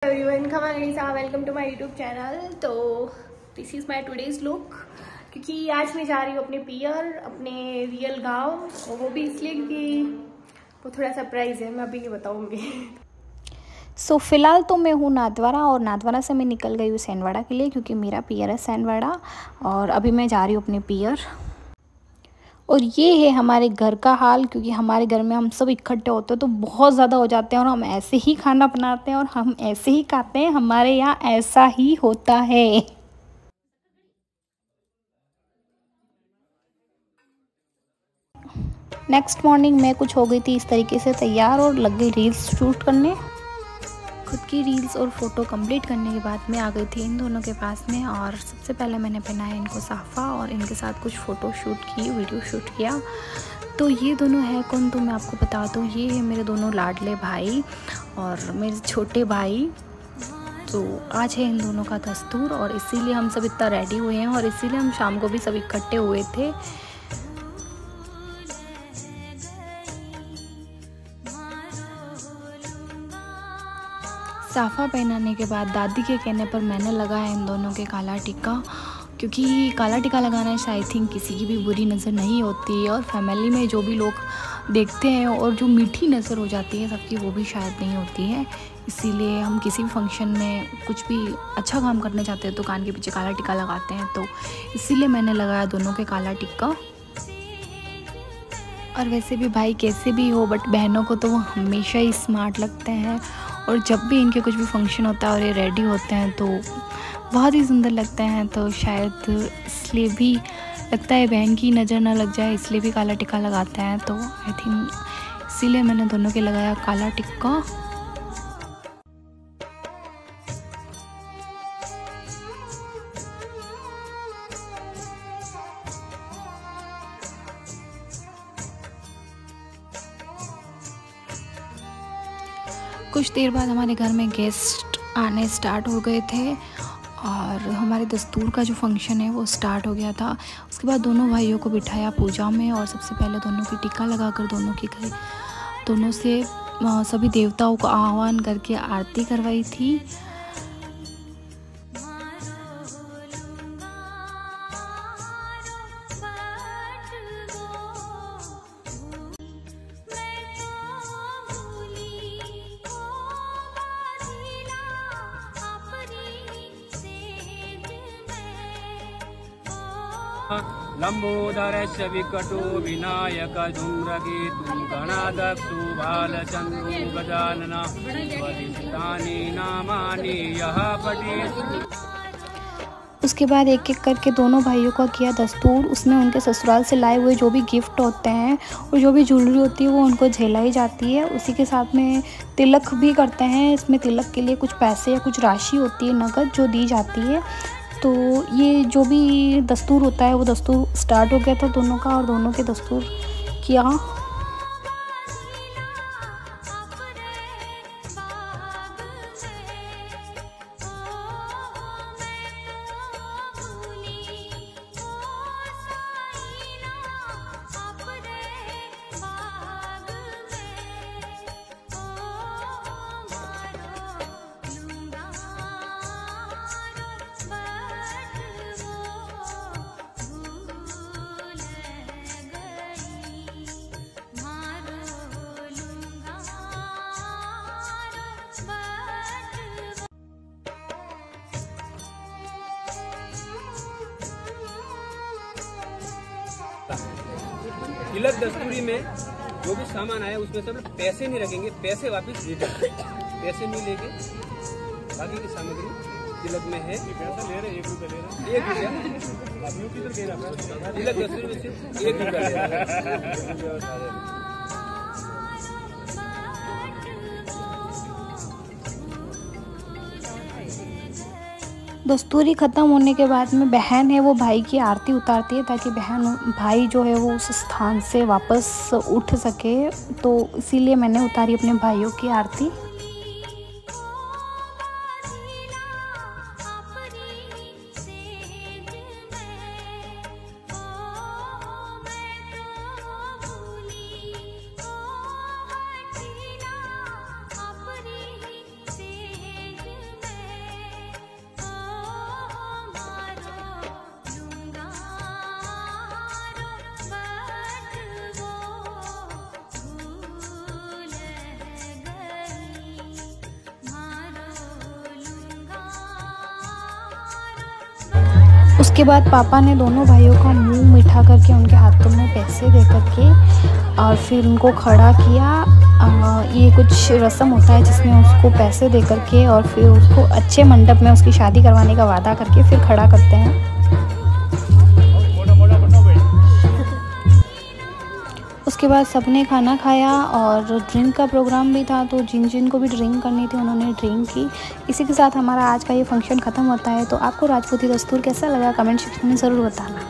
Everyone, welcome to my YouTube channel. तो this is my today's look, क्योंकि आज मैं जा रही हूँ अपने पियर, अपने रियल गांव, और वो भी इसलिए क्योंकि वो थोड़ा सरप्राइज़ है, मैं अभी नहीं बताऊँगी। सो फ़िलहाल तो मैं हूँ नाथद्वारा, और नाथद्वारा से मैं निकल गई हूँ सैनवाड़ा के लिए, क्योंकि मेरा पियर है सैनवाड़ा, और अभी मैं जा रही हूँ अपने पियर। और ये है हमारे घर का हाल, क्योंकि हमारे घर में हम सब इकट्ठे होते हैं तो बहुत ज़्यादा हो जाते हैं, और हम ऐसे ही खाना बनाते हैं और हम ऐसे ही खाते हैं। हमारे यहाँ ऐसा ही होता है। नेक्स्ट मॉर्निंग मैं कुछ हो गई थी इस तरीके से तैयार, और लग गई रील्स शूट करने। खुद की रील्स और फ़ोटो कंप्लीट करने के बाद मैं आ गई थी इन दोनों के पास में, और सबसे पहले मैंने पहनाया इनको साफ़ा और इनके साथ कुछ फ़ोटो शूट की, वीडियो शूट किया। तो ये दोनों है कौन, तो मैं आपको बता दूँ, ये है मेरे दोनों लाडले भाई और मेरे छोटे भाई। तो आज है इन दोनों का दस्तूर, और इसीलिए हम सब इतना रेडी हुए हैं, और इसीलिए हम शाम को भी सब इकट्ठे हुए थे। साफ़ा पहनाने के बाद दादी के कहने पर मैंने लगाया इन दोनों के काला टिक्का, क्योंकि काला टिक्का लगाने से आई थिंक किसी की भी बुरी नज़र नहीं होती है, और फैमिली में जो भी लोग देखते हैं और जो मीठी नज़र हो जाती है सबकी, वो भी शायद नहीं होती है। इसीलिए हम किसी भी फंक्शन में कुछ भी अच्छा काम करने जाते हैं तो कान के पीछे काला टिक्का लगाते हैं। तो इसीलिए मैंने लगाया दोनों के काला टिक्का। और वैसे भी भाई कैसे भी हो, बट बहनों को तो वो हमेशा ही स्मार्ट लगते हैं, और जब भी इनके कुछ भी फंक्शन होता है और ये रेडी होते हैं तो बहुत ही सुंदर लगते हैं। तो शायद इसलिए भी लगता है बहन की नज़र ना लग जाए, इसलिए भी काला टिक्का लगाते हैं। तो आई थिंक इसीलिए मैंने दोनों के लगाया काला टिक्का। कुछ देर बाद हमारे घर में गेस्ट आने स्टार्ट हो गए थे, और हमारे दस्तूर का जो फंक्शन है वो स्टार्ट हो गया था। उसके बाद दोनों भाइयों को बिठाया पूजा में, और सबसे पहले दोनों की टीका लगाकर दोनों से सभी देवताओं को आह्वान करके आरती करवाई थी। लंबोदरस्य विकटो विनायक धूम्रकेतु गणाध्यक्षो बालचन्द्रो गजानन वदिष्ठानि नामानि यः पठेत्। उसके बाद एक एक करके दोनों भाइयों का किया दस्तूर। उसमें उनके ससुराल से लाए हुए जो भी गिफ्ट होते हैं और जो भी ज्वेलरी होती है वो उनको झेलाई जाती है। उसी के साथ में तिलक भी करते हैं। इसमें तिलक के लिए कुछ पैसे या कुछ राशि होती है नगद जो दी जाती है। तो ये जो भी दस्तूर होता है वो दस्तूर स्टार्ट हो गया था दोनों का, और दोनों के दस्तूर किया। तिलक दस्तूरी में जो भी सामान आया उसमें सब पैसे नहीं रखेंगे, पैसे वापस रिटर्न, पैसे नहीं लेके बाकी की सामग्री तिलक में है। पैसा ले रहे, 1 रुपया ले रहे, 1 रुपया तिलक दस्तूरी में सिर्फ 1 रुपया ले रहा। दस्तूरी ख़त्म होने के बाद में बहन है वो भाई की आरती उतारती है, ताकि भाई जो है वो उस स्थान से वापस उठ सके। तो इसीलिए मैंने उतारी अपने भाइयों की आरती। उसके बाद पापा ने दोनों भाइयों का मुंह मीठा करके उनके हाथों में पैसे दे करके और फिर उनको खड़ा किया। ये कुछ रस्म होता है जिसमें उसको पैसे दे करके और फिर उसको अच्छे मंडप में उसकी शादी करवाने का वादा करके फिर खड़ा करते हैं। उसके बाद सबने खाना खाया और ड्रिंक का प्रोग्राम भी था, तो जिन जिन को भी ड्रिंक करनी थी उन्होंने ड्रिंक की। इसी के साथ हमारा आज का ये फंक्शन ख़त्म होता है। तो आपको राजपूती दस्तूर कैसा लगा कमेंट सेक्शन में ज़रूर बताना।